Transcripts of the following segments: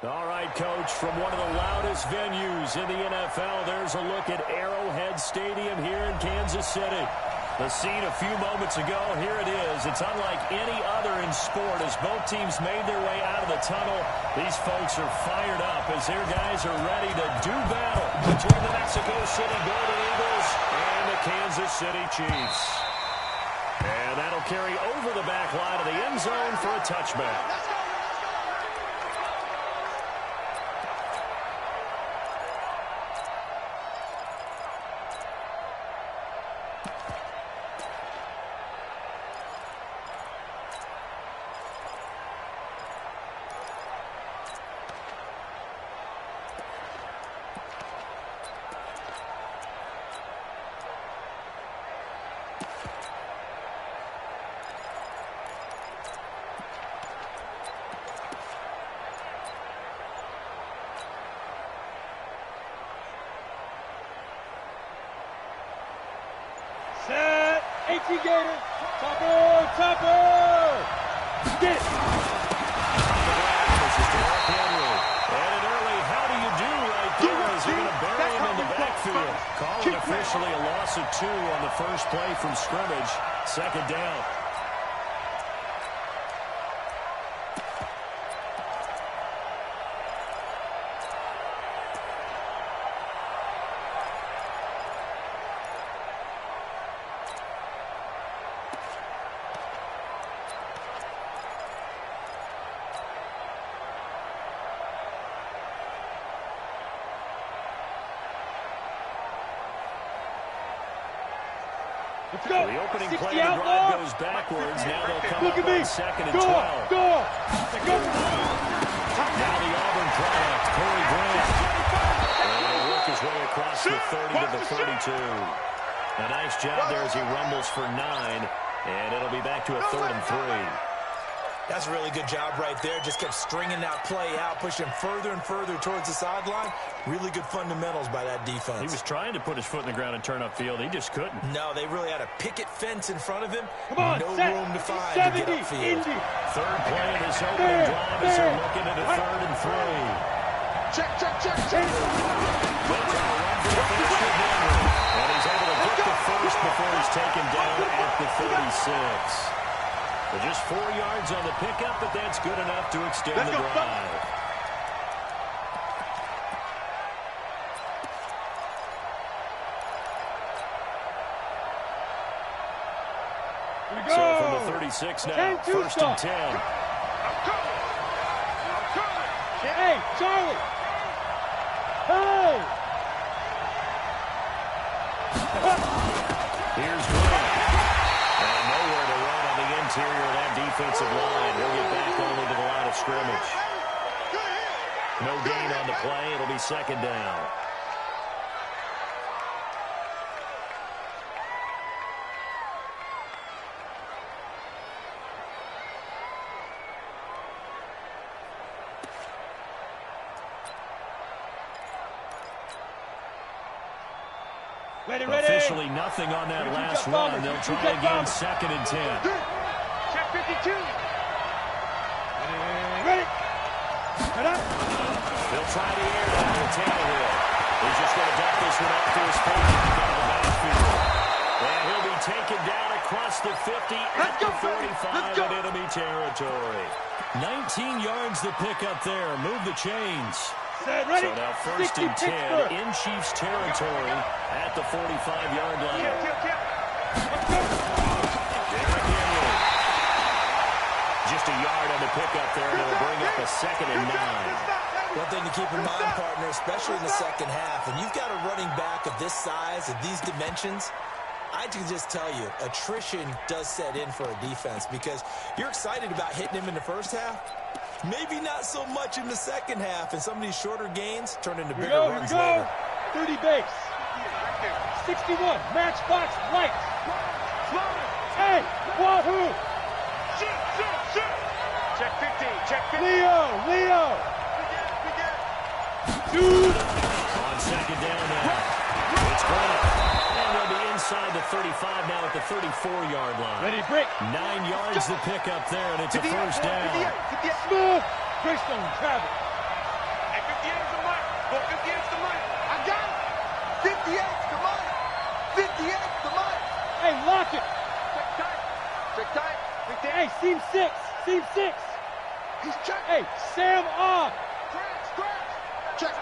All right, Coach, from one of the loudest venues in the NFL, there's a look at Arrowhead Stadium here in Kansas City. The scene a few moments ago, here it is. It's unlike any other in sport as both teams made their way out of the tunnel. These folks are fired up as their guys are ready to do battle between the Mexico City Golden Eagles and the Kansas City Chiefs. And that'll carry over the back line of the end zone for a touchback. Set, 18 Gator, topper, get it. This is Derrick Henry. And an early how do you do right there as they're going to bury him in the backfield. Call it officially a loss of 2 on the first play from scrimmage. Second down. Let's go. The opening 60 play of the drive out goes backwards. Now they'll come Look up at me. on 2nd and Go 12. on, go on. Go. Now the Auburn product, Corey Grant. And he'll work his way across the 30 to the 32. A nice job there as he rumbles for 9. And it'll be back to a 3rd and 3. That's a really good job right there. Just kept stringing that play out, pushing further and further towards the sideline. Really good fundamentals by that defense. He was trying to put his foot in the ground and turn upfield. He just couldn't. No, they really had a picket fence in front of him. Come on, no set. room to find 70, to get upfield. Indy. Third play of this opening drive as they're looking at a 3rd and 3. Check. They'll try to run for the finish with Henry. And he's able to get the first before he's taken down at the 36. But just 4 yards on the pickup, but that's good enough to extend the drive. So from the 36 now, 1st and 10. Hey, Charlie. Hey. Here's Grant. And nowhere to run on the interior of that defensive line. He'll get back only to the line of scrimmage. No gain on the play. It'll be 2nd down. Ready. Officially nothing on that last run. They'll try again 2nd and 10. Check 52. Ready. Head up. They'll try the air down to Tannehill. He's just going to dump this one off to his face out of the backfield. And he'll be taken down across the 50 at the 45 in enemy territory. 19 yards to pick up there. Move the chains. Ready. So now 1st and 10 in Chiefs territory at the 45-yard line. Derrick Henry. Just a yard on the pickup there, and it'll bring up a 2nd and 9. One thing to keep in mind, partner, especially in the second half, when you've got a running back of this size, of these dimensions, I can just tell you, attrition does set in for a defense because you're excited about hitting him in the first half. Maybe not so much in the second half, and some of these shorter gains turn into bigger runs later. 30 base. 61. Matchbox lights. Hey, wahoo. Check 50. Leo. Dude. On 2nd down now. It's Grant. And they'll be inside the 35 now at the 34-yard line. Ready, break. 9 yards to pick up there, and it's a 1st down. Smooth. Greystone, Travis. Seam 6. He's check. Hey, Sam off. Check.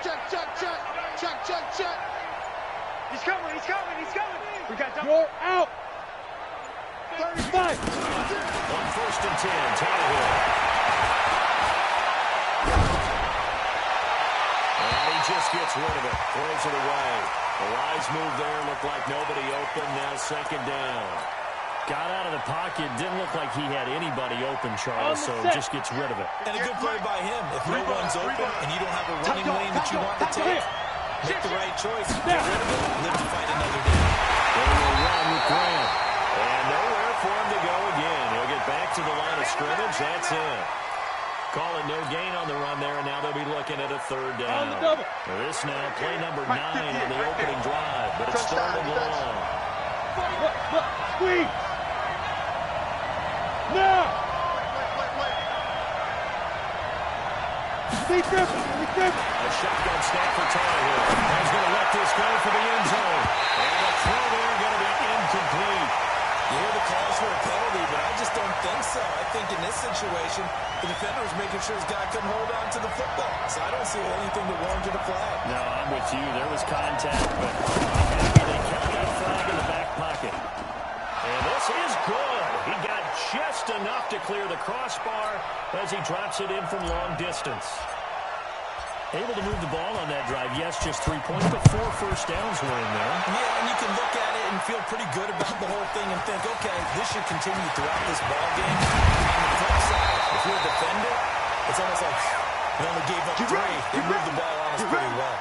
He's coming. We got double. You're out. 35. On 1st and 10, Tannehill. And he just gets rid of it. Throws it away. The wise move there. Looked like nobody open. Now 2nd down. Got out of the pocket. Didn't look like he had anybody open, Charles, so just gets rid of it. And a good play by him. If no one's open and you don't have a running lane that you want to take, make the right choice. Get rid of it. Live to fight another day. They will run with Grant. And nowhere for him to go again. He'll get back to the line of scrimmage. That's it. Call it no gain on the run there, and now they'll be looking at a 3rd down. This now, play number 9 on the opening drive, but it's 3rd and long. Look, squeeze. Now. Be careful. A shotgun snap for Tannehill. He's going to let this go for the end zone. And the throw there going to be incomplete. You hear the calls for a penalty, but I just don't think so. I think in this situation, the defender was making sure his guy couldn't hold on to the football. So I don't see anything that warranted a flag. No, I'm with you. There was contact, but they kept that flag in the back pocket. And this is good. He got just enough to clear the crossbar as he drops it in from long distance. Able to move the ball on that drive. Yes, just 3 points, but 4 first downs were in there. Yeah, and you can look at it and feel pretty good about the whole thing and think, okay, this should continue throughout this ball game. On the flip side, if you're a defender, it's almost like they only gave up 3. They moved the ball on us pretty well.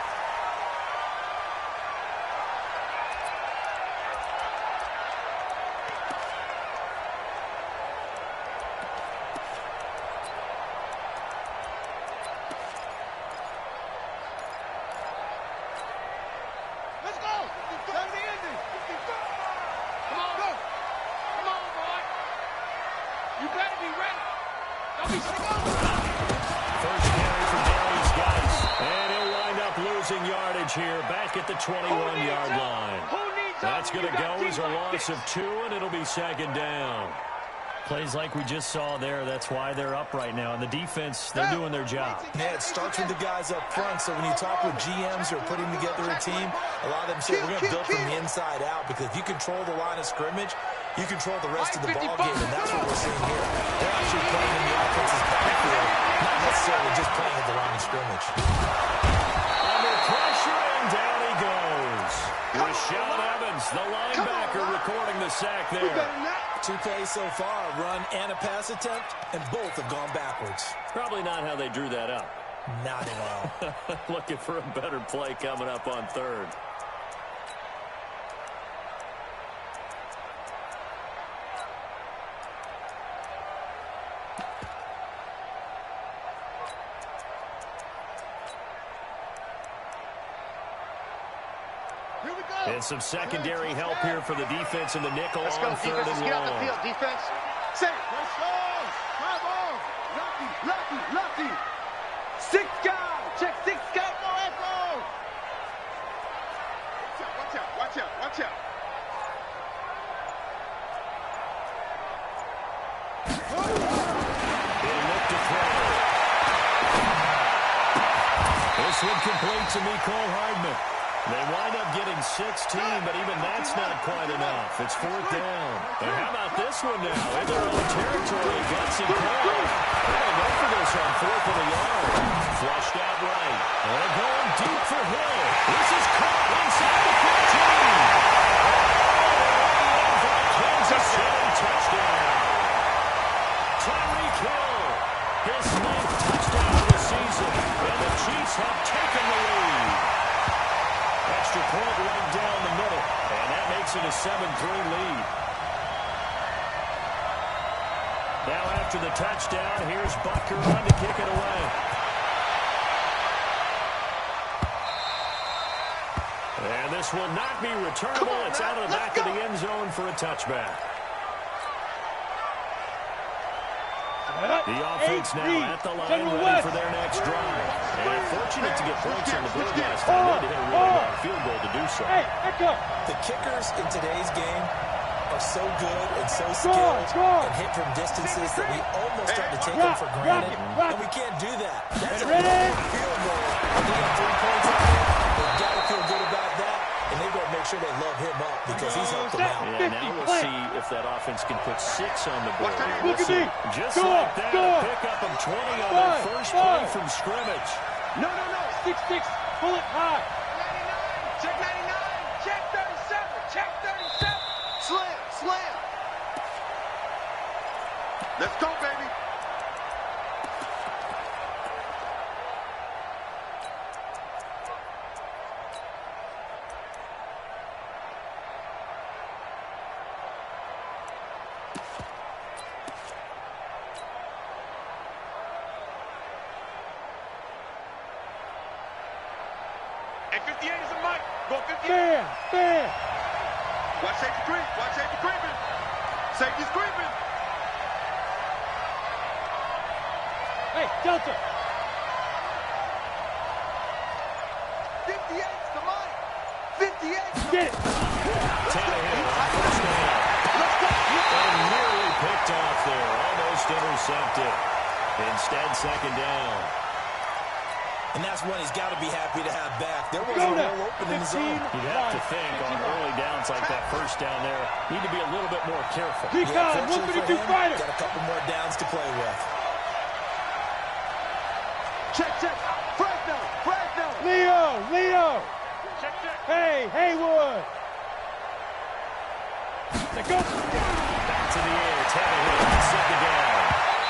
Here back at the 21-yard line. That's going to go as a loss of 2, and it'll be 2nd down. Plays like we just saw there. That's why they're up right now. And the defense, they're doing their job. Yeah, it starts with the guys up front. So when you talk with GMs who are putting together a team, a lot of them say we're going to build from the inside out, because if you control the line of scrimmage, you control the rest of the ball game, and that's what we're seeing here. They're actually playing in the offense's backfield, not necessarily just playing at the line of scrimmage. Under pressure, and down he goes. Rashaan Evans, the linebacker, recording the sack there. 2 plays so far, a run and a pass attempt, and both have gone backwards. Probably not how they drew that up. Not at all. Looking for a better play coming up on 3rd. And some secondary help here for the defense in the nickel on 3rd and long. Get out the field, defense. Set. Let's go. Come on. Lucky. 6 guys. Check 6 guys. Let's go. Watch out. He'll look to throw. This one complete to Mecole Hardman. They wind up getting 16, but even that's not quite enough. It's 4th down. And how about this one now? In their own territory, Gutsy Cole. They're going to go for this on 4th and a yard. Flushed out right. And going deep for Hill. This is caught inside the 15. And for Kansas City touchdown. Tyreek Hill. His 9th touchdown of the season. And the Chiefs have taken the lead. Extra point right down the middle, and that makes it a 7-3 lead. Now after the touchdown, here's Butker on to kick it away. And this will not be returnable. It's out of the back of the end zone for a touchback. The offense now at the line, ready for their next drive. And fortunate to get points on the board last time. They had to hit a really long field goal to do so. Hey, echo. The kickers in today's game, are so good and so skilled and hit from distances that we almost start to take them for granted. And we can't do that. That's a field goal. They got 3 points on it. They've got to feel good about that. And they've got to make sure they love him up because he's helped them out. Yeah, now we'll see if that offense can put 6 on the board. Look at me. Just like that, a pickup of 20 on their first play from scrimmage. No. 6-6. Pull it high. 99. Check 99. Check 37. Check 37. Slam. Let's go, baby. And 58 is a mic. Go 58. Bam. Watch safety creep. Watch safety creeping. Safety's creeping. Hey, Delta. 58's the mic. 58's the Get it. Tannehill on first down. Let's go. And nearly picked off there. Almost intercepted. Instead, second down. And that's one he's got to be happy to have back. There was a hole open in the zone. You'd have to think on early downs like that first down there, need to be a little bit more careful. Fortunately for him, got a couple more downs to play with. Check. Fresno. Leo. Check. Hey, Haywood. Let's go. Back to the air. Tannehill, second down.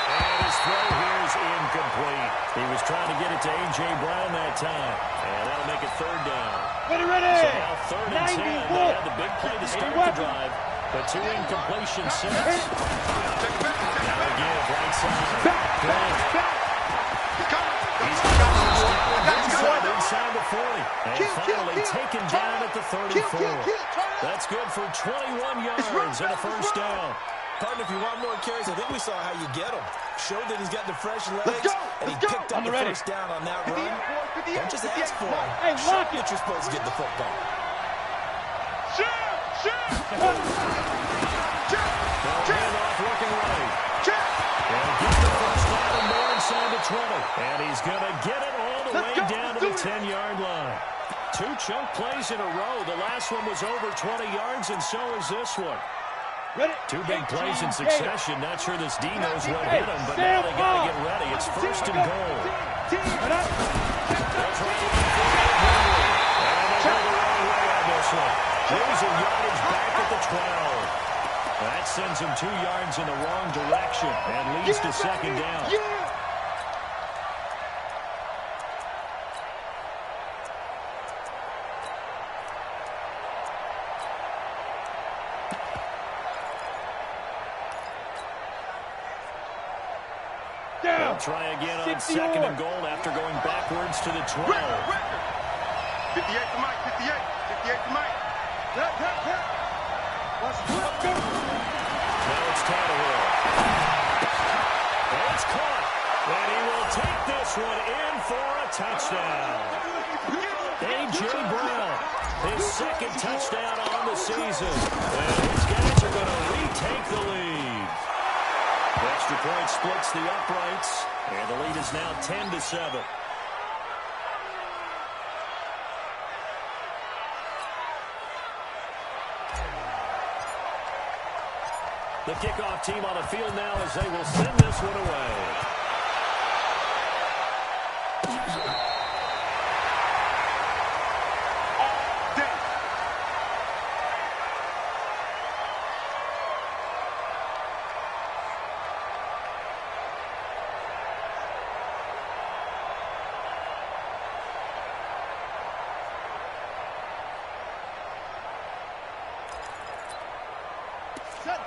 And his throw here is incomplete. He was trying to get it to A.J. Brown that time. And that'll make it third down. Ready. So now third and 10. They had the big play to start the drive, but 2 incompletions since. Now again, right side. Back. Inside the 40. And finally taken down at the 34. That's good for 21 yards and a first down. Partner, if you want more carries, I think we saw how you get him. Showed that he's got the fresh legs, and he picked up the first down on that run. Don't just ask for him. Hey, lock it. That you're supposed to get the football. Handoff looking right. And get the first down and more inside the 20. And he's going to get it all the way down to the 10-yard line. 2 chunk plays in a row. The last one was over 20 yards, and so is this one. Ready. 2 big plays in succession. Not sure this D knows what hit him, but now they got to get ready. It's first and goal. They'll try to and they go the wrong way on this one. Losing yardage back at the 12. That sends him 2 yards in the wrong direction and leads to second down. They'll try again on second and goal after going backwards to the 12. 58 to Mike. 58 to Mike. Now it's Tannehill. And it's caught. And he will take this one in for a touchdown. A.J. Brown, his second touchdown on the season. And his guys are going to retake the lead. Extra point splits the uprights, and the lead is now 10-7. The kickoff team on the field now as they will send this one away.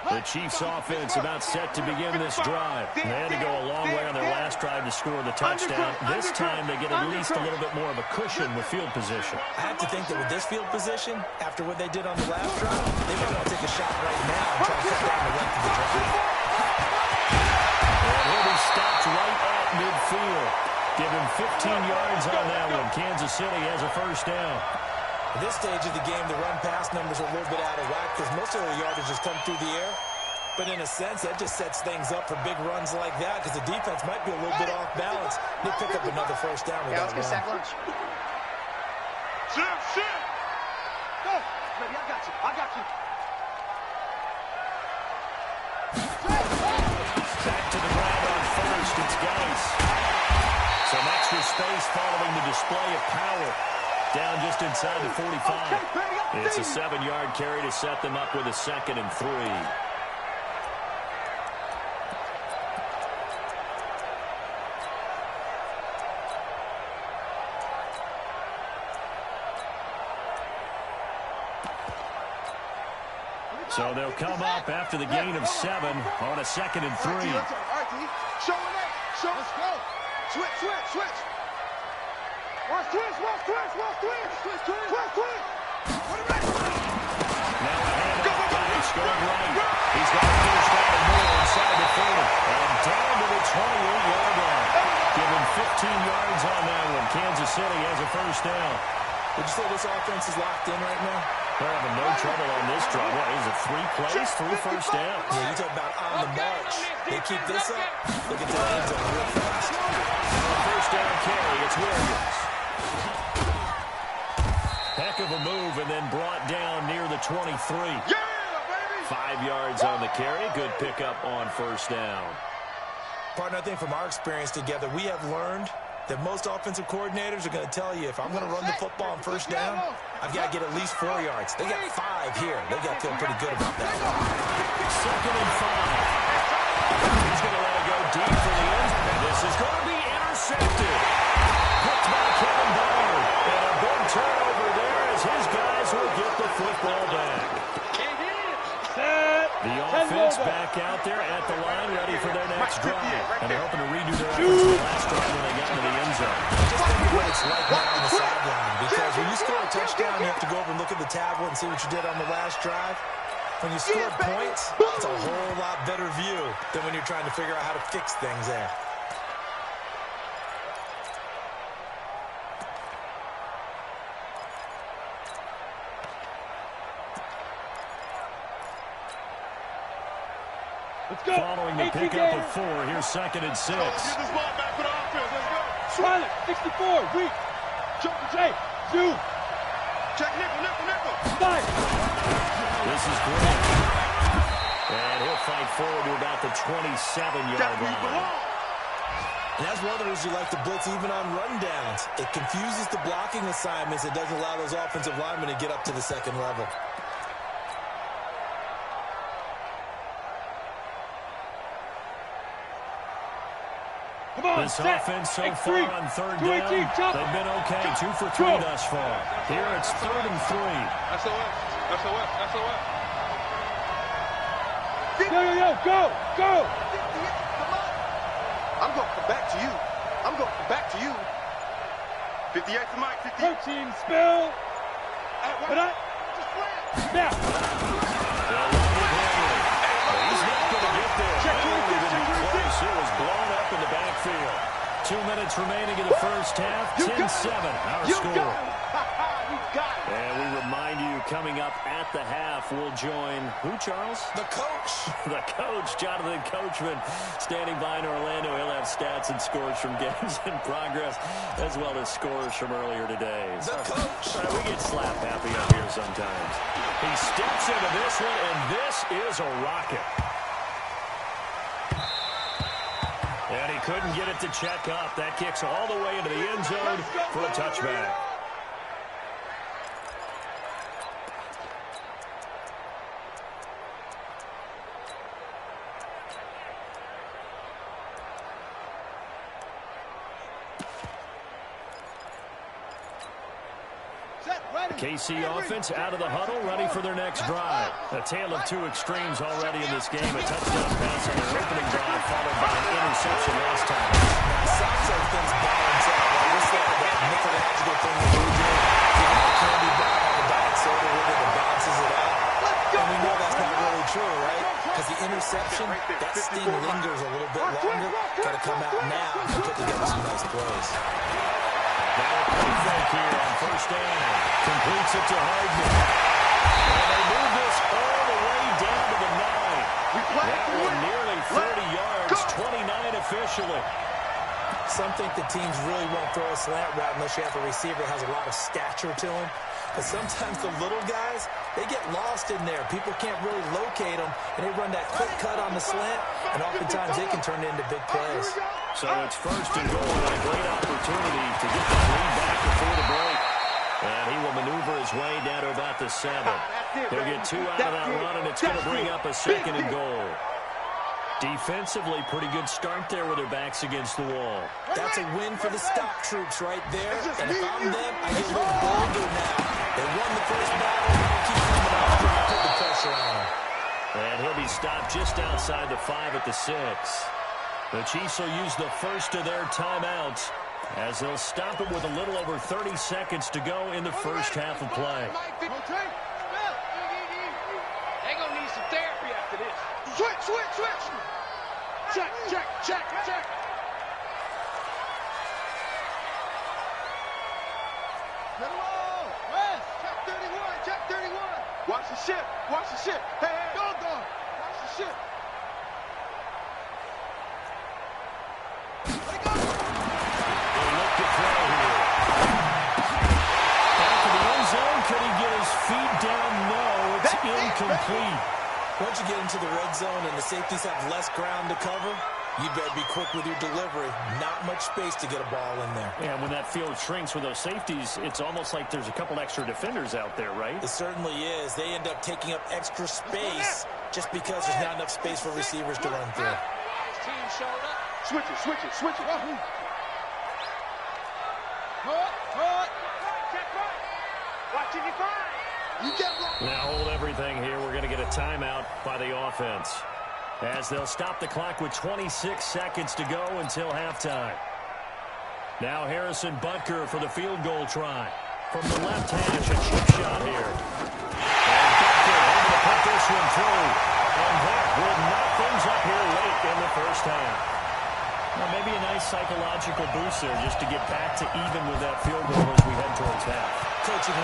The Chiefs offense about set to begin this drive. They had to go a long way on their last drive to score the touchdown. This time they get at least a little bit more of a cushion with field position. I have to think that with this field position, after what they did on the last drive, they might want to take a shot right now and try to cut down the length of the drive. And he'll be stopped right at midfield. Give him 15 yards on that one. Kansas City has a first down. At this stage of the game, the run-pass numbers are a little bit out of whack because most of the yardage has come through the air. But in a sense, that just sets things up for big runs like that because the defense might be a little bit off balance. They pick up another first down. Yeah, let's get sack lunch. Shit! Go! Baby, I got you. I got you. Back to the ground on first. It's Geis. Some extra space following the display of power. Down just inside the 45. It's a 7-yard carry to set them up with a 2nd and 3. So they'll come up after the gain of 7 on a 2nd and 3. All right, D. Show it. Show it. Let's go. Switch. Watch twist. Put it back. Now a handoff. Geis going right. He's got a first down and more inside the 40. And down to the 28-yard line. Give him 15 yards on that one. Kansas City has a first down. Would you say this offense is locked in right now? They're having no trouble on this drive. What, is it 3 plays, 3 first downs? Yeah, you talk about on the march. They keep this up. Look at the end zone real fast. First down carry, it's Williams. Heck of a move and then brought down near the 23. Yeah, baby! 5 yards on the carry. Good pickup on first down. Partner, I think from our experience together, we have learned that most offensive coordinators are going to tell you, if I'm going to run the football on first down, I've got to get at least 4 yards. They got 5 here. They got to feel pretty good about that. 2nd and 5. He's going to let it go deep for the end. And this is going to be intercepted. Picked by Kevin Byard. And a big turnover there as his guys will get the football back. The offense back out there at the line, ready for their next drive. And they're hoping to redo their efforts in the last drive when they got into the end zone. Just think of what it's like now on the sideline. Because when you score a touchdown, you have to go over and look at the tablet and see what you did on the last drive. When you score points, it's a whole lot better view than when you're trying to figure out how to fix things there. Let's go. Following the pickup of 4, here's 2nd and 6. Get this ball back for the offense. Let's go. Silent. 64. Weak. Hey, 2. Check nickel. 5. This is great. And he'll fight forward to about the 27-yard line. And that's one of the reasons you like to blitz even on rundowns. It confuses the blocking assignments. It doesn't allow those offensive linemen to get up to the second level. This offense so far on 3rd down, they've been okay. 2 for 3 thus far. Here it's 3rd and 3. SOS. Go. I'm going to come back to you. 58 to Mike. 58. Protein spill. Now. He's not going to get there. It was blown up in the backfield. 2 minutes remaining in the first half. 10-7, our score. And we remind you, coming up at the half, we'll join who, Charles? The coach. The coach, Jonathan Coachman, standing by in Orlando. He'll have stats and scores from games in progress, as well as scores from earlier today. The coach. We get slap happy up here sometimes. He steps into this one, and this is a rocket. And he couldn't get it to check up. That kicks all the way into the end zone for a touchback. KC offense out of the huddle, ready for their next drive. A tale of 2 extremes already in this game. A touchdown pass on their opening drive, followed by an interception last time. Sounds like things balance out. This is that mythological thing that we do. You have a candy bar on the diet soda with it and balances it out. And we know that's not really true, right? Because the interception, that sting lingers a little bit longer. Got to come out now and put together some nice plays. Fake here on first down. Completes it to Hardman. And they move this all the way down to the 9. That one nearly 30 yards, 29 officially. Some think the teams really won't throw a slant route unless you have a receiver that has a lot of stature to him. But sometimes the little guys, they get lost in there. People can't really locate them, and they run that quick cut on the slant, and oftentimes they can turn it into big plays. So it's first and goal, and a great opportunity to get the lead back before the break. And he will maneuver his way down to about the 7. He'll get 2 out of that run, and it's going to bring up a second and goal. Defensively, pretty good start there with their backs against the wall. That's a win for the stop troops right there. And if I'm them, I get a little bolder now. They won the first battle, now keep coming out, trying to put the pressure on them. And he'll be stopped just outside the 5 at the 6. The Chiefs will use the first of their timeouts as they'll stop it with a little over 30 seconds to go in the first half of play. They're going to need some therapy after this. Switch. Check. Let him roll. West. Check 31. Watch the ship. Hey. Go. Watch the ship. Let it go. They look to throw here. Back in the end zone. Could he get his feet down? No, it's incomplete. Once you get into the red zone and the safeties have less ground to cover, you better be quick with your delivery. Not much space to get a ball in there. Yeah, when that field shrinks with those safeties, it's almost like there's a couple extra defenders out there, right? It certainly is. They end up taking up extra space just because there's not enough space for receivers to run through. His team showed up. Switch it. Hold. Check right. Watch it, you find. Now hold everything here. We're going to get a timeout by the offense as they'll stop the clock with 26 seconds to go until halftime. Now Harrison Butker for the field goal try. From the left hash, a chip shot here. And Butker able to put this one through. And that will knock things up here late in the first half. Well, maybe a nice psychological boost there just to get back to even with that field goal as we head towards half. Coaching 101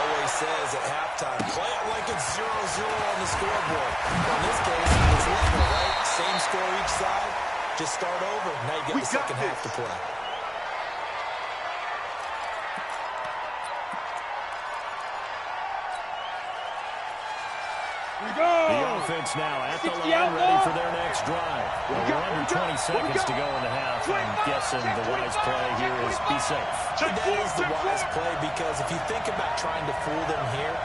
always says at halftime, play it like it's 0-0 on the scoreboard. Well, in this case, it's level, right? Same score each side. Just start over. Now you get the second half to play. The offense now at the line, ready for their next drive. Well, we're under 20 seconds to go in the half. I'm guessing the wise play here is be safe. That is the wise play because if you think about trying to fool them here,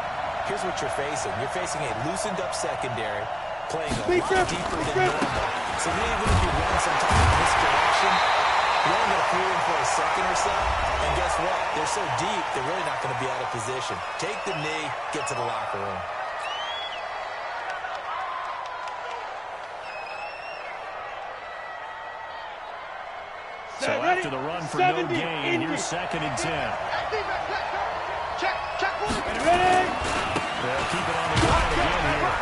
here's what you're facing. You're facing a loosened up secondary playing a lot deeper than normal. So even if you run some type of misdirection, you're only going to fool them for a second or so. And guess what? They're so deep, they're really not going to be out of position. Take the knee, get to the locker room. So after the run for no gain, here's 2nd and 10. Check. Ready? They'll keep it on the ground again here.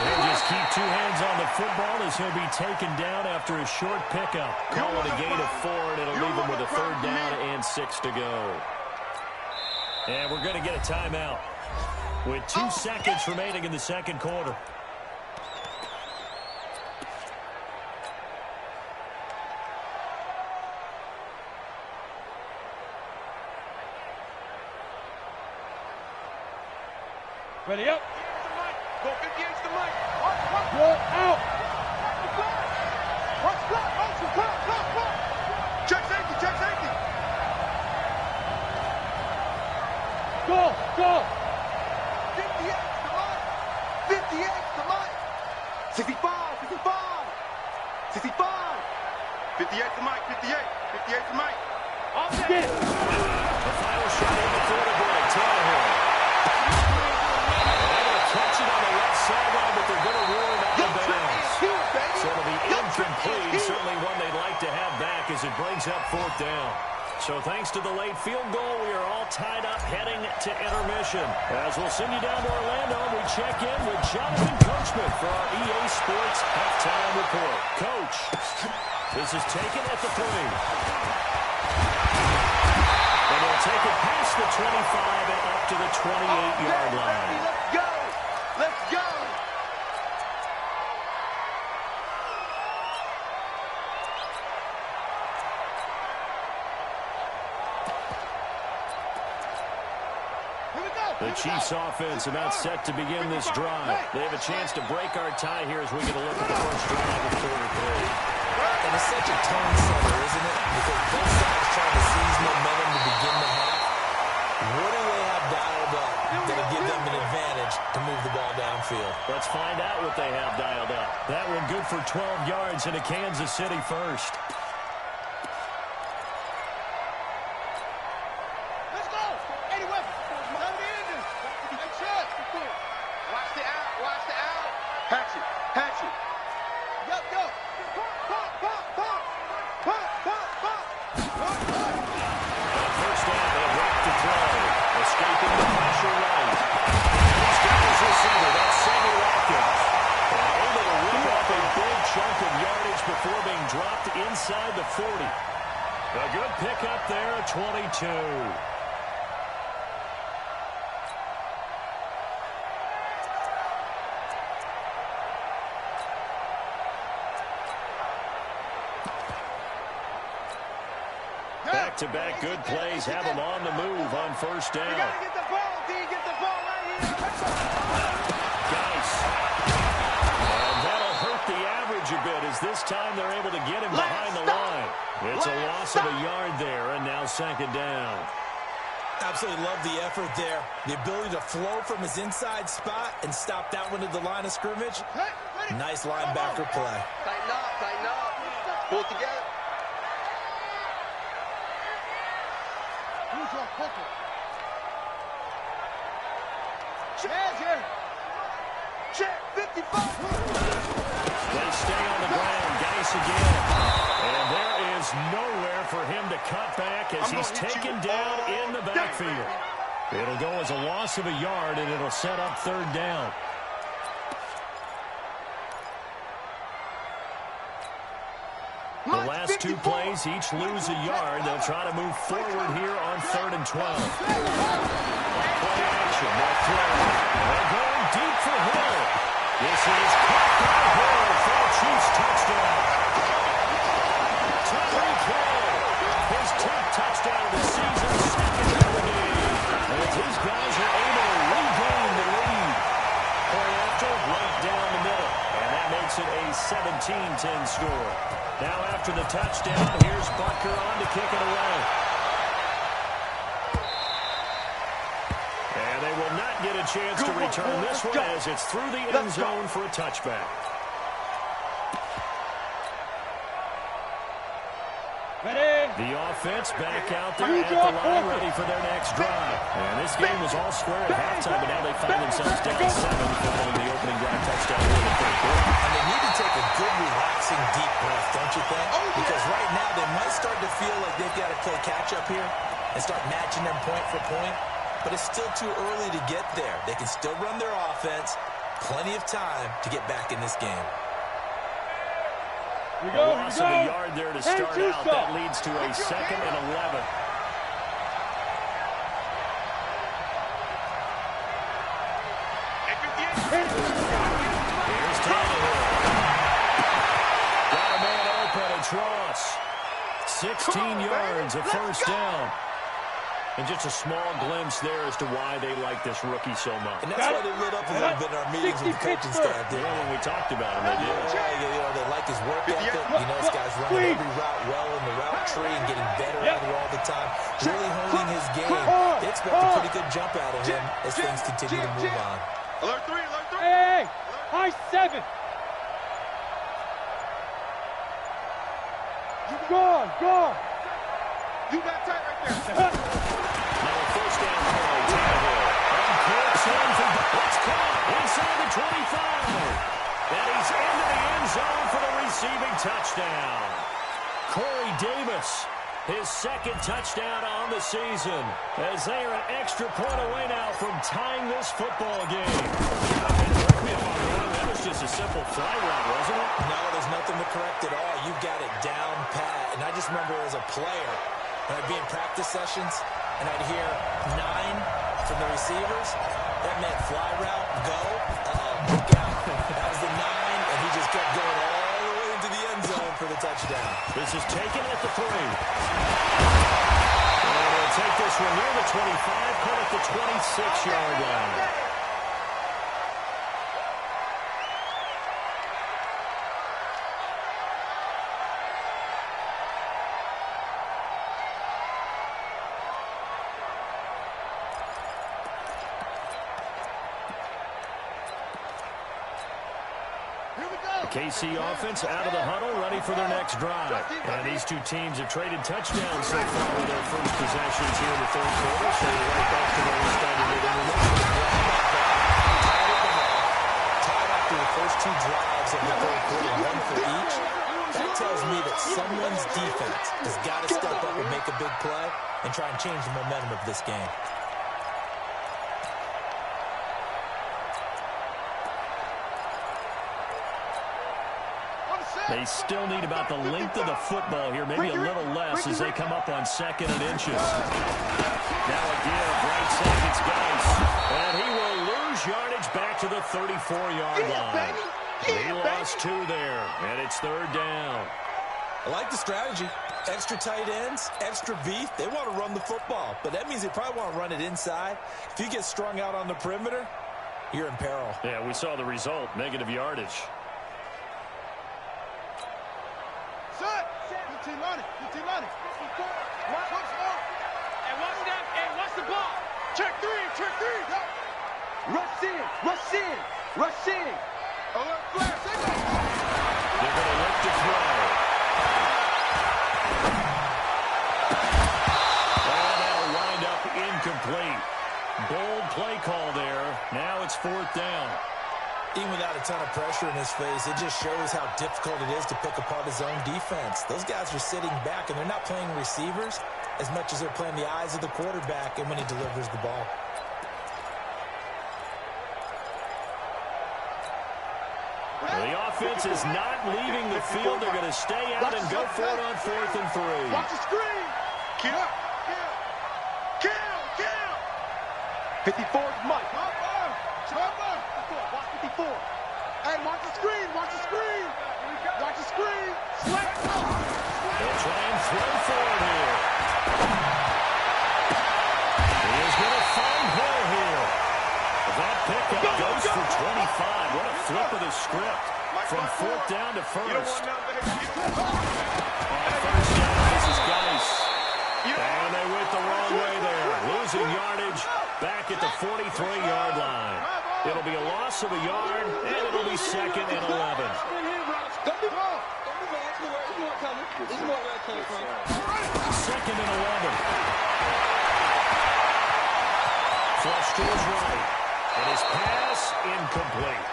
He'll just keep 2 hands on the football as he'll be taken down after a short pickup. Call it a gain of 4, and it'll leave him with a 3rd down and 6 to go. And we're going to get a timeout with 2 seconds remaining in the second quarter. Ready up. Go 58's the mic. Roll out. Watch block. Check safety. Go. 58's the mic. 65. 58's the mic. 58's the mic. Offset. The final shot in before the break. Tannehill. Catch it on the left sideline, but they're going to rule him out of bounds. So it'll be incomplete. Certainly one they'd like to have back as it brings up 4th down. So thanks to the late field goal, we are all tied up heading to intermission. As we'll send you down to Orlando, we check in with Jonathan Coachman for our EA Sports Halftime Report. Coach, this is taken at the 3. The he'll take it past the 25 and up to the 28-yard line. Let's go. Let's go. The Chiefs offense about set to begin this drive. They have a chance to break our tie here as we get a look at the first drive of quarter three. And it's such a tone setter, isn't it? Because both sides trying to seize momentum to begin the half. What do they have dialed up that'll give them an advantage to move the ball downfield? Let's find out what they have dialed up. That one good for 12 yards into Kansas City first. Before being dropped inside the 40. A good pickup there at 22. Back-to-back good plays have them on the move on first down. You gotta get the ball, D. Get the ball right here. Guys. And that'll hurt the average a bit as this time they're able to get him behind the line. It's a loss of a yard there, and now second down. Absolutely love the effort there. The ability to flow from his inside spot and stop that one at the line of scrimmage. Nice linebacker play. Tighten up, tighten up. Pull it together. Who's your hooker? Check 55. They stay on the ground. Geis again. And there is nowhere for him to cut back as he's taken down in the backfield. It'll go as a loss of a yard, and it'll set up third down. The last two plays each lose a yard. They'll try to move forward here on 3rd and 12. Play action. They'll throw. They're going deep for Hill. This is caught by Hill for a Chiefs touchdown. Tyreek Hill, his 10th touchdown of the season, second of the game. As his guys are able to regain the lead. Point after, right down the middle. And that makes it a 17-10 score. Now after the touchdown, here's Butker on to kick it away. And they will not get a chance to return this one as it's through the end zone for a touchback. The offense back out there at the line, ready for their next drive. And this game was all square at halftime, but now they find themselves down 7 following the opening drive touchdown in the third quarter. And they need to take a good, relaxing, deep breath, don't you think? Because right now they might start to feel like they've got to play catch-up here and start matching them point for point. But it's still too early to get there. They can still run their offense. Plenty of time to get back in this game. A loss of a yard there to start out. That leads to a 2nd and 11. Here's Tannehill. Got a man open. It's Ross. 16 yards, a first down. And just a small glimpse there as to why they like this rookie so much. And that's why they lit up a little bit in our meetings with the coaching staff. Yeah, when we talked about him, they did. They like his work ethic. This guy's running every route well in the route tree and getting better at it all the time. Really honing his game. They expect a pretty good jump out of him as things continue to move on. Alert 3, alert 3. Hey, high 7. Go. You got tight right there. Now a first down play, Tannehill. And Kirk's in for it's caught inside the 25. And he's into the end zone for the receiving touchdown. Corey Davis, his 2nd touchdown on the season, as they are an extra point away now from tying this football game. That was just a simple fly route, wasn't it? No, there's nothing to correct at all. You got it down pat. And I just remember as a player, being practice sessions, and I'd hear 9 from the receivers. That meant fly route, go, look out. That was the 9, and he just kept going all the way into the end zone for the touchdown. This is taken at the 3. And they'll take this one near the 25, put at the 26-yard line. KC offense out of the huddle, ready for their next drive. And these two teams have traded touchdowns so far with their first possessions here in the third quarter. So we're right back to where we started with in the tied after the first 2 drives of the third quarter, 1 for each. That tells me that someone's defense has got to step up and make a big play and try and change the momentum of this game. They still need about the length of the football here, maybe a little less as they come up on 2nd and inches. Now a give, right side, it's Geis. And he will lose yardage back to the 34-yard line. He lost 2 there, and it's 3rd down. I like the strategy. Extra tight ends, extra beef. They want to run the football, but that means they probably want to run it inside. If you get strung out on the perimeter, you're in peril. Yeah, we saw the result, negative yardage. Watch the ball. Check 3. Rush in. They're going to look to throw. And that'll wind up incomplete. Bold play call there. Now it's 4th down. Even without a ton of pressure in his face, it just shows how difficult it is to pick apart his own defense. Those guys are sitting back, and they're not playing receivers as much as they're playing the eyes of the quarterback and when he delivers the ball. The offense is not leaving the field. They're going to stay out and go for it on 4th and 3. Watch the screen. Kill. 54 is Mike. Watch 54. Hey, watch the screen. Watch the screen. Slant. They'll try and throw for it here. He is going to find Hill here. That pickup goes for 25. What a flip of the script. From 4th down to 1st. On 1st down, this is Geis. And they went the wrong way there. Losing yardage back at the 43-yard line. It'll be a loss of a yard, and it'll be 2nd and 11. Second and 11. Flush to his right. And his pass incomplete.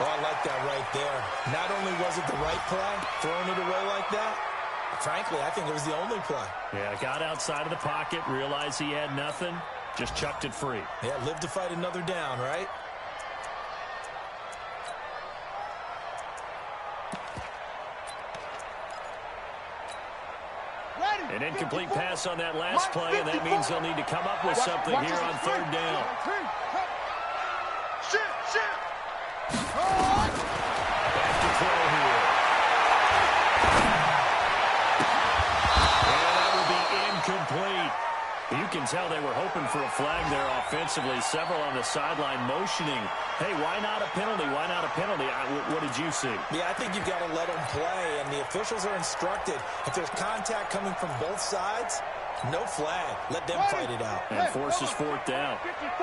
Oh, I like that right there. Not only was it the right play, throwing it away like that, frankly, I think it was the only play. Yeah, got outside of the pocket, realized he had nothing, just chucked it free. Yeah, live to fight another down, right? An incomplete pass on that last play, and that means they'll need to come up with something here on 3rd down. Back to throw here. And that will be incomplete. You can tell they were hoping for a flag there offensively. Several on the sideline motioning. Hey, why not a penalty? Why not a penalty? What did you see? Yeah, I think you've got to let them play, and the officials are instructed. If there's contact coming from both sides, no flag. Let them fight it out. And forces 4th down.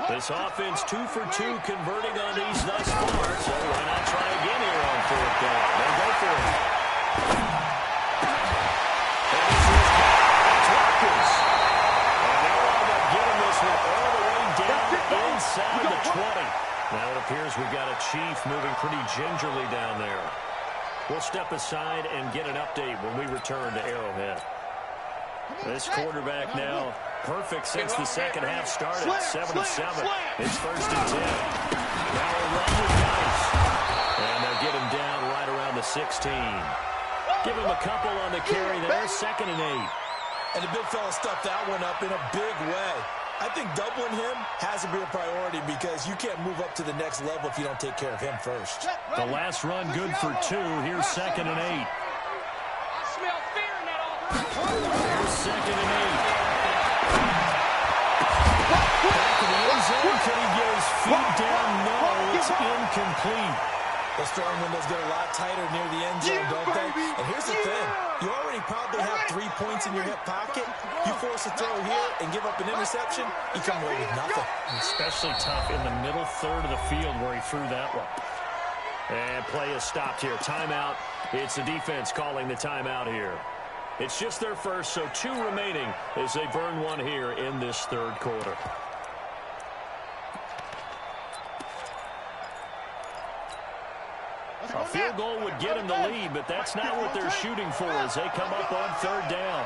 This offense 2 for 2 converting on these thus far. So why not try again here on 4th down? They'll go for it. Inside the 20. Now it appears we've got a Chief moving pretty gingerly down there. We'll step aside and get an update when we return to Arrowhead. This quarterback now perfect since the second half started. 77. It's 1st and 10. Now a run with Geis. And they'll get him down right around the 16. Give him a couple on the carry there. 2nd and 8. And the big fella stuffed that one up in a big way. I think doubling him has to be a priority because you can't move up to the next level if you don't take care of him first. The last run good for 2. Here's 2nd and 8. I smell fear in that offense. Here's 2nd and 8. Back in the end zone. Can he get his feet down? No, it's incomplete. Those throwing windows get a lot tighter near the end zone, don't they? And here's the thing. You already probably have 3 points in your hip pocket. You force a throw here and give up an interception, you come away with nothing. Especially tough in the middle third of the field where he threw that one. And play is stopped here. Timeout. It's the defense calling the timeout here. It's just their first, so 2 remaining as they burn one here in this third quarter. A field goal would get him the lead, but that's not what they're shooting for as they come up on 3rd down.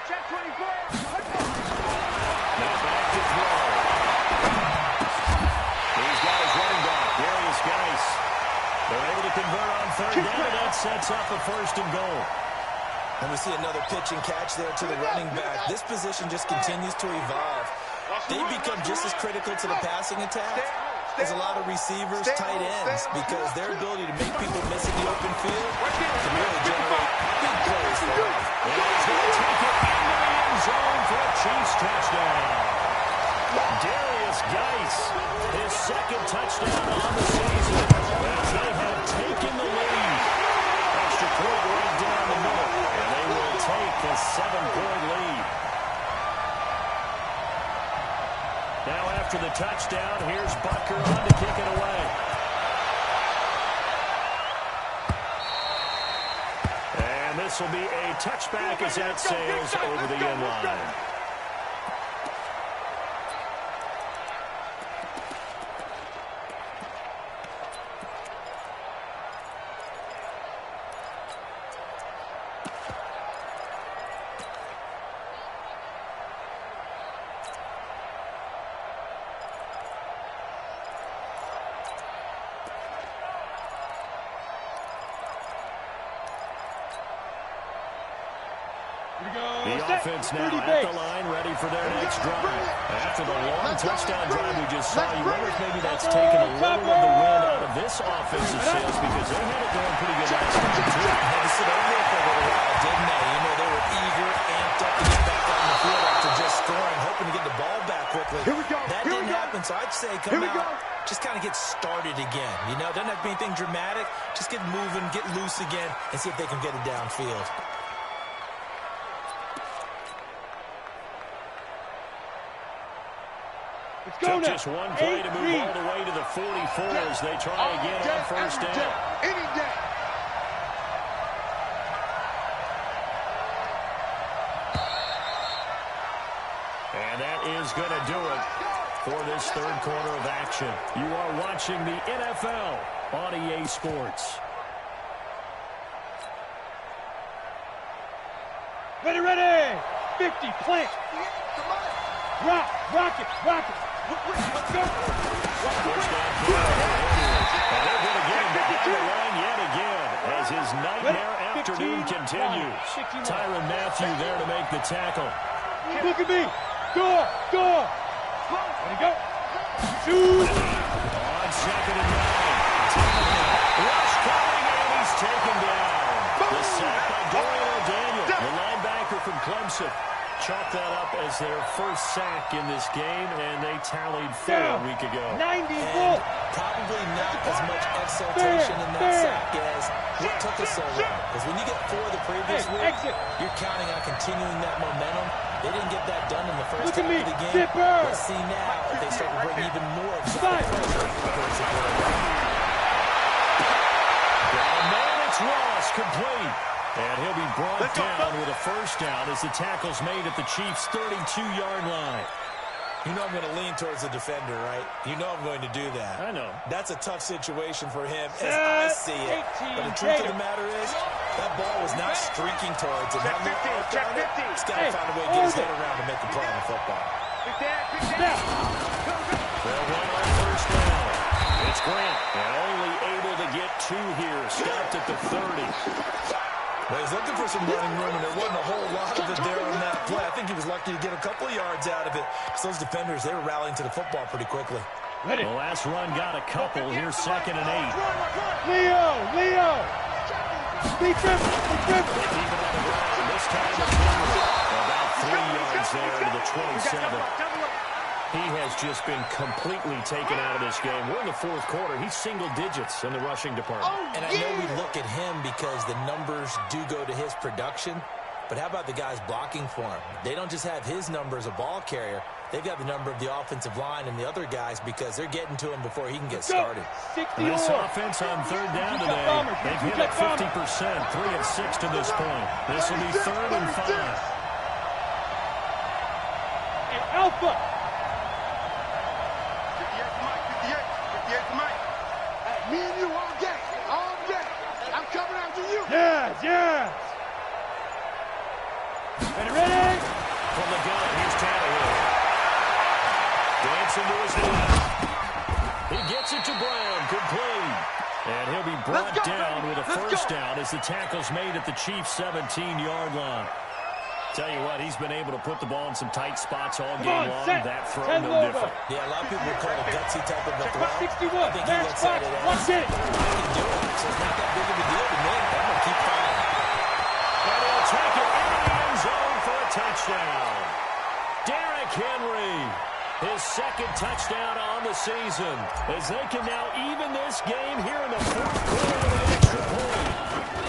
Check 24. Now back to throw. He's got his running back, Darius Geis. They're able to convert on 3rd down, and that sets up a 1st and goal. And we see another pitch and catch there to the running back. This position just continues to evolve. They become just as critical to the passing attack as a lot of receivers, tight ends, because their ability to make people miss in the open field can really generate big plays for them. And he's going to take it into the end zone for a Chiefs touchdown. Darius Geis, his 2nd touchdown on the season as they have taken the lead. Extra point right down the middle, and they will take a 7-point lead. Now after the touchdown, here's Butker on to kick it away. And this will be a touchback as that sails over the end line. The offense now at the line, ready for their next drive. After the long touchdown drive we just saw, you wonder if maybe that's taken a little of the wind out of this offensive sails because they had it going pretty good last time, too. Had to sit over there for a little while, didn't they? You know, they were eager, amped up to get back on the field after just scoring, hoping to get the ball back quickly. That didn't happen, so I'd say come out, just kind of get started again. You know, doesn't have to be anything dramatic. Just get moving, get loose again, and see if they can get it downfield. Took just one play to move all the way to the 44 as they try again on 1st down. And that is going to do it for this third quarter of action. You are watching the NFL on EA Sports. Ready. 50, plant. Rock it. Let's go. First down play. And they're going to get him back on the line yet again as his nightmare afternoon continues. Tyrann Mathieu there to make the tackle. Look at me. Go. Ready, go. Shoot. On 2nd and 9. Rush coming, and he's taken down. The sack by Dorian O'Daniel, the linebacker from Clemson. Chalk that up as their first sack in this game, and they tallied 4 a week ago. 90 And probably not as much exultation in that sack as what took us so long. Because when you get 4 the previous week, you're counting on continuing that momentum. They didn't get that done in the first half of the game. Let's see now if they start to bring even more exotic pressure towards the quarterback. And then it's Ross, complete. And he'll be brought down with a first down as the tackle's made at the Chiefs' 32-yard line. You know I'm going to lean towards the defender, right? You know I'm going to do that. I know. That's a tough situation for him as I see it. But the truth of the matter is, that ball was not streaking towards him. He's got to find a way to get his head around to make the play on the football. They'll run on first down. It's Grant, and only able to get 2 here. Stopped at the 30. Well, he's looking for some running room, and there wasn't a whole lot of it there on that play. I think he was lucky to get a couple of yards out of it. So those defenders, they were rallying to the football pretty quickly. The last run got a couple. Here's 2nd and 8. Leo! Defense! Even on the ground, this time it's about 3 yards there to the 27. He has just been completely taken out of this game. We're in the 4th quarter. He's single digits in the rushing department. And I know we look at him because the numbers do go to his production. But how about the guys blocking for him? They don't just have his number as a ball carrier. They've got the number of the offensive line and the other guys because they're getting to him before he can get started. This offense on 3rd down today, they've hit at 50%, 3 of 6 to this point. This will be 3rd and 5. And Alpha! 58 Mike. Me and you all day. I'm coming after you. Yes! Ready? From the gun, here's Tannehill. Dancing to his left. He gets it to Brown. Good play. And he'll be brought down with a first down as the tackle's made at the Chiefs' 17-yard line. Tell you what, he's been able to put the ball in some tight spots all game long. That throw, no different. Yeah, a lot of people would call it a gutsy type of a throw. 61. I think he looks at it as, I can do it, so it's not that big of a deal to me. I'm going to keep firing. And he'll take it into the end zone for a touchdown. Derrick Henry, his 2nd touchdown on the season, as they can now even this game here in the 4th quarter with an extra point.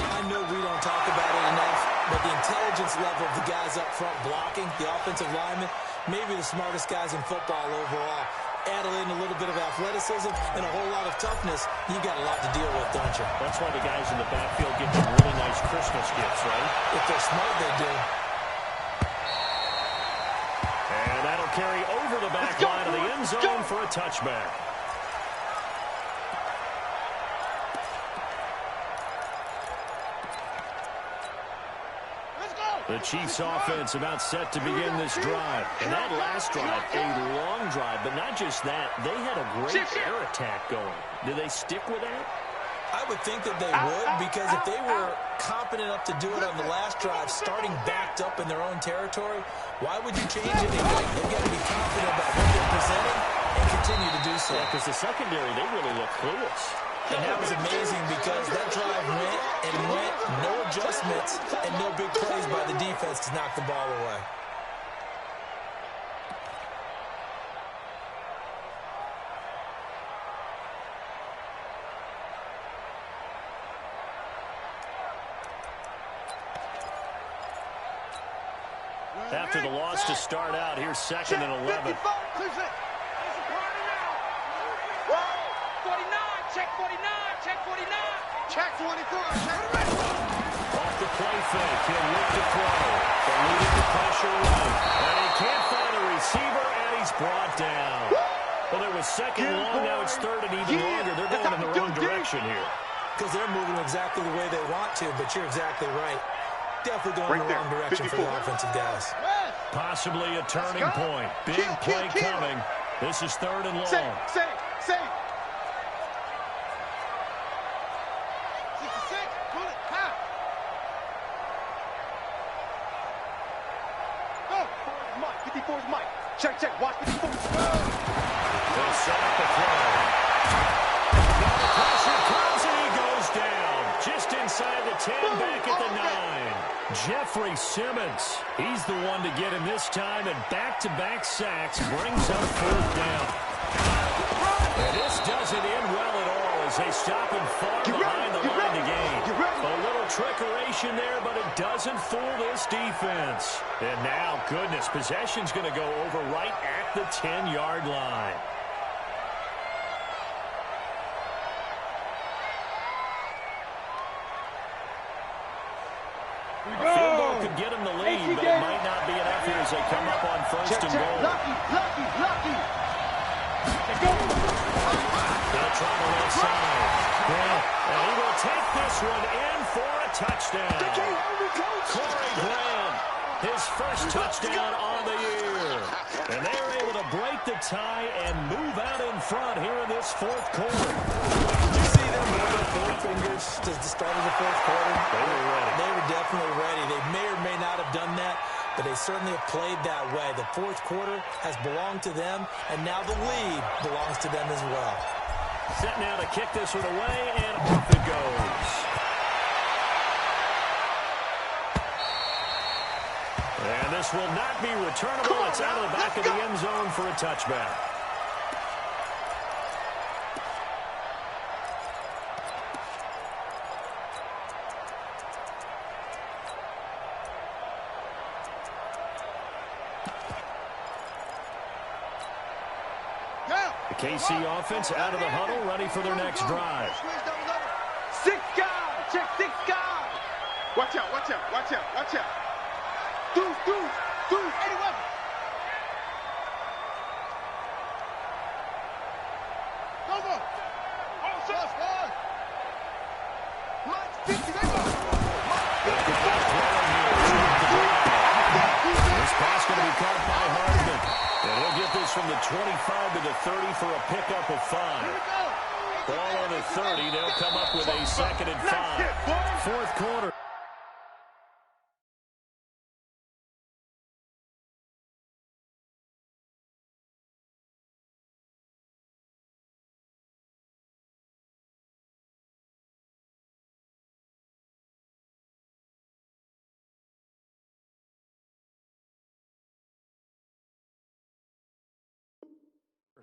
I know we don't talk about it enough, but the intelligence level of the guys up front blocking, the offensive linemen, maybe the smartest guys in football overall. Add in a little bit of athleticism and a whole lot of toughness, you've got a lot to deal with, don't you? That's why the guys in the backfield get some really nice Christmas gifts, right? If they're smart, they do. And that'll carry over the back line of the end zone for a touchback. The Chiefs offense about set to begin this drive. And that last drive, a long drive, but not just that. They had a great air attack going. Do they stick with that? I would think that they would, because if they were confident enough to do it on the last drive, starting backed up in their own territory, why would you change anything? They've got to be confident about what they're presenting and continue to do so. Yeah, because the secondary, they really look clueless. And that was amazing because that drive went and went, no adjustments, and no big plays by the defense to knock the ball away. After the loss to start out, here's 2nd and 11. 49, check 49, check 49. Check 24. Off the play fake, he'll look to throw. They're leading the pressure right. And he can't find a receiver, and he's brought down. Well, there was 2nd and long, now it's 3rd and even longer. They're going in the wrong direction here. Because they're moving exactly the way they want to, but you're exactly right. Definitely going in the wrong direction for the offensive guys. Possibly a turning point. Big play coming. This is 3rd and long. Say. 66, pull it, half. Go. 54's Mike. Check. Watch 54. They'll set up the throw. Now the pressure comes and he goes down. Just inside the 10, back at the 9. Jeffrey Simmons, he's the one to get him this time, and back-to-back sacks brings up 4th down. And this doesn't end well at all as they stop him far behind the line to gain. A little trickeration there, but it doesn't fool this defense. And now, goodness, possession's going to go over right at the 10-yard line. A field goal could get him the lead, but it might not be enough here as they come up on 1st and goal. Lucky. They'll try the left side. And he will take this one in for a touchdown. Corey Graham, his first touchdown on the year. And they were able to break the tie and move out in front here in this fourth quarter. Did you see them move their four fingers to the start of the fourth quarter? They were ready. They were definitely ready. They may or may not have done that, but they certainly have played that way. The fourth quarter has belonged to them, and now the lead belongs to them as well. Set now to kick this one away, and off it goes. And this will not be returnable. It's out of the back of the end zone for a touchback. The KC offense out of the huddle, ready for their next drive. 6 guys. Check 6 guys. Watch out, watch out, watch out, watch out. Deuce, 81. Go, go. Oh, shot. Mike 50, they go. This pass going to be caught by Hardman. And he'll get this from the 25 to the 30 for a pickup of 5. Ball on the 30. They'll come up with a 2nd and 5. Fourth quarter.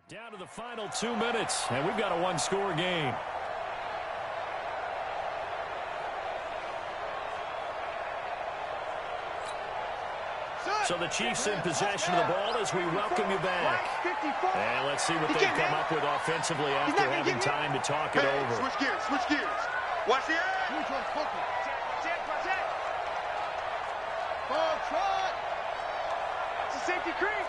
Down to the final 2 minutes, and we've got a one-score game. So the Chiefs in possession of the ball as we welcome you back. And let's see what they come up with offensively after having time to talk it over. Switch gears, switch gears. Watch the end. Check. Ball trot. It's a safety creep.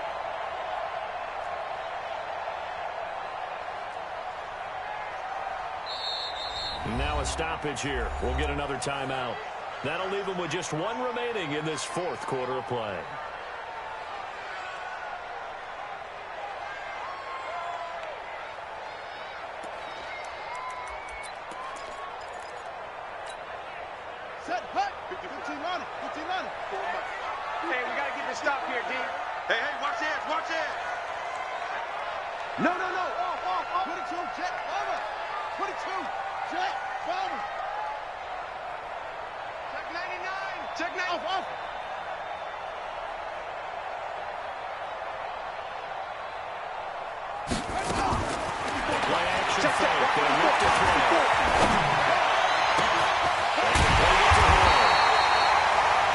Now a stoppage here. We'll get another timeout. That'll leave them with just 1 remaining in this fourth quarter of play. Set, hut. 15 on it. Hey, we got to get this stop here, D. Hey, watch the edge, watch the edge. No. Off. 22, jet, bomber. 22, jet, bomber. Check 99. Off. Play action fake. They look to throw.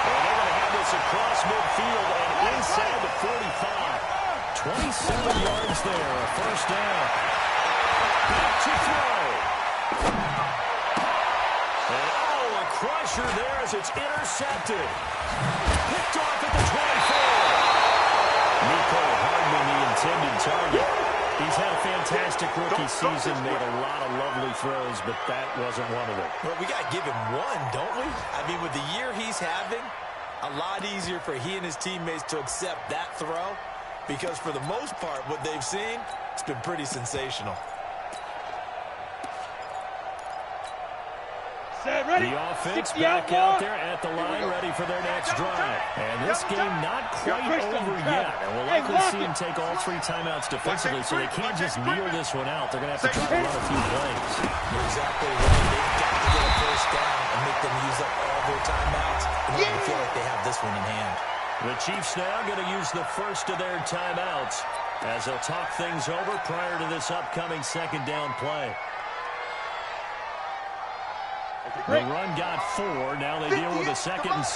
And they're going to have this across midfield and inside the 45. 27 yards there. A first down. Back to throw. And a crusher there as it's intercepted. Picked off at the 24. Nico Hardman, the intended target. He's had a fantastic rookie season, made a lot of lovely throws, but that wasn't one of them. Well, we got to give him one, don't we? I mean, with the year he's having, a lot easier for he and his teammates to accept that throw because for the most part, what they've seen, it's been pretty sensational. The offense back out there at the line, ready for their next drive. And this game not quite over yet. And we'll likely see them take all 3 timeouts defensively, so they can't just kneel this one out. They're going to have to try to run a few plays. You're exactly right. They've got to get a first down and make them use up all their timeouts in order to feel like they have this one in hand. The Chiefs now going to use the first of their timeouts as they'll talk things over prior to this upcoming 2nd down play. The run got 4. Now they deal with a 2nd and 6.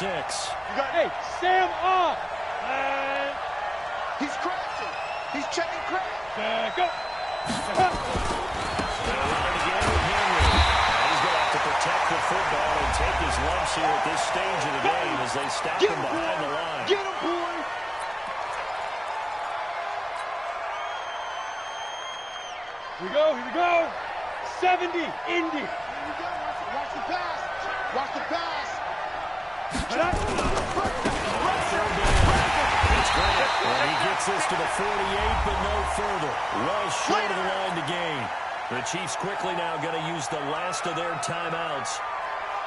Hey, Sam off. He's crashing. He's checking crash. Go. They'll run it again with Henry. And he's going to have to protect the football and take his lumps here at this stage of the game as they stop him behind the line. Get him, boy. Here we go. 70, Indy. Watch the pass. It's great. Well, he gets Gets this to the 48, but no further. Well short of the line to gain. The Chiefs quickly now going to use the last of their timeouts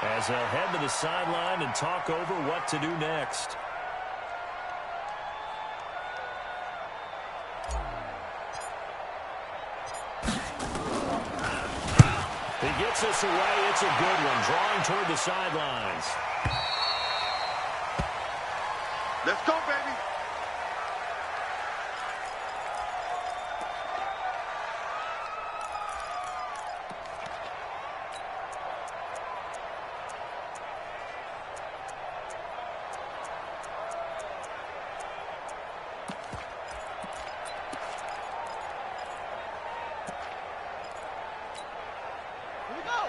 as they'll head to the sideline and talk over what to do next. He gets this away. It's a good one. Drawing toward the sidelines. Let's go, baby.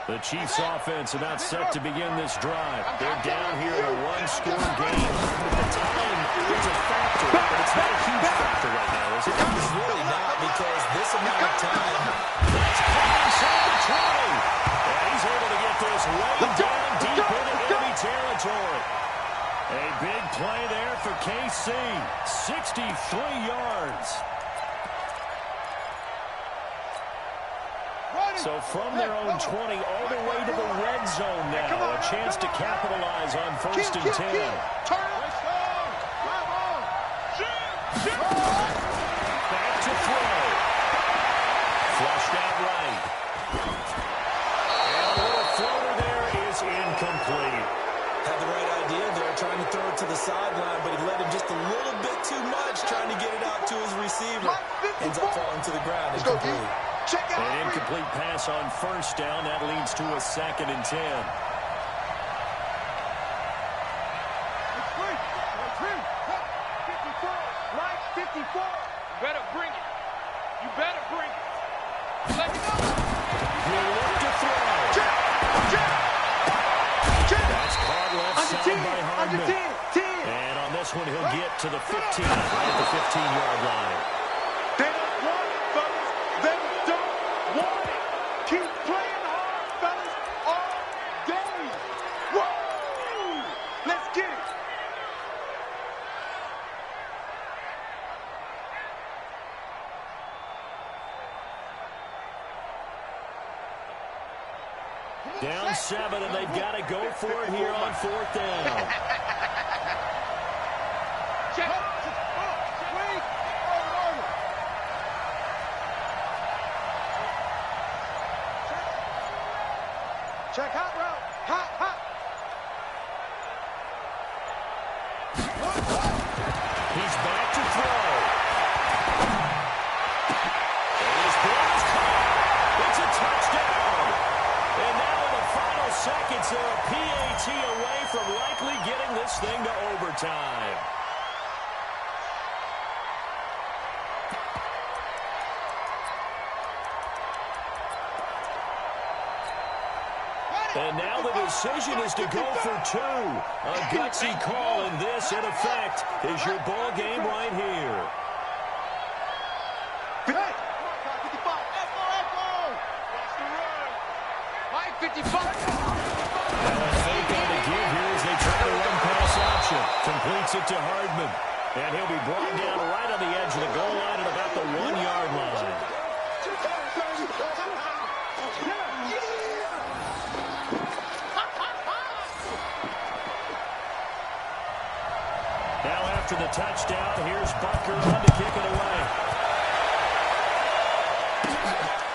The Chiefs offense about set to begin this drive. They're down here in a one-score game. The time is a factor, but it's not a huge factor right now, is it? It's really not, because this amount of time. That's caught inside the 20. And he's able to get this way down deep into enemy territory. A big play there for KC. 63 yards. So from their own 20 all the way to the red zone now. A chance to capitalize on 1st and 10. Back to throw. Flushed out right. And a little floater there is incomplete. Had the right idea there, trying to throw it to the sideline, but he led him just a little bit too much, trying to get it out to his receiver. Ends up falling to the ground. Incomplete. An incomplete pass on 1st down. That leads to a 2nd and 10. Right 54. You better bring it. You better bring it. Let it go. He'll look to throw. That's caught left side by Hardman. And on this one, he'll get to the 15, right at the 15-yard line. They don't want it, fellas. They don't want it. Keep playing hard, fellas, all day. Woo! Let's get it. Down 7, and they've got to go for it here on 4th down. Check. Check hot route. Hot, hot. He's back to throw. And his ball's caught. It's a touchdown. And now in the final seconds, they're a PAT away from likely getting this thing to overtime. And now the decision is to go for 2. A gutsy call, and this, in effect, is your ball game right here. Hey! 55. Echo! Watch the run. Mike 55. And a fake on the give here as they try to run pass option. Completes it to Hardman. And he'll be brought down right on the edge of the goal line at about the 1-yard line. Now after the touchdown, here's Butker on to kick it away.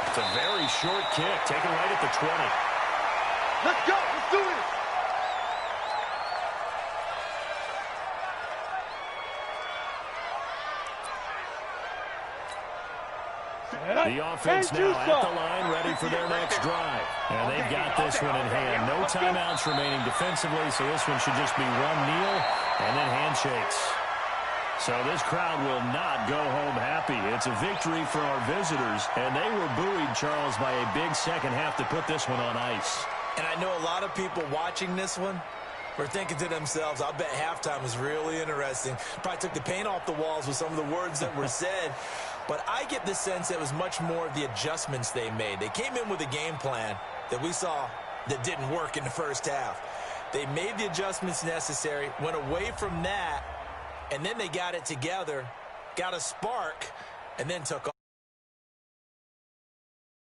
It's a very short kick, taken right at the 20. Let's go. Let's do this. The offense now at the line, ready for their next drive. And they've got this one in hand. No timeouts remaining defensively, so this one should just be one kneel and then handshakes. So this crowd will not go home happy. It's a victory for our visitors, and they were buoyed, Charles, by a big second half to put this one on ice. And I know a lot of people watching this one were thinking to themselves, I'll bet halftime was really interesting. Probably took the paint off the walls with some of the words that were said. But I get the sense that it was much more of the adjustments they made. They came in with a game plan that we saw that didn't work in the first half. They made the adjustments necessary, went away from that, and then they got it together got a spark, and then took off.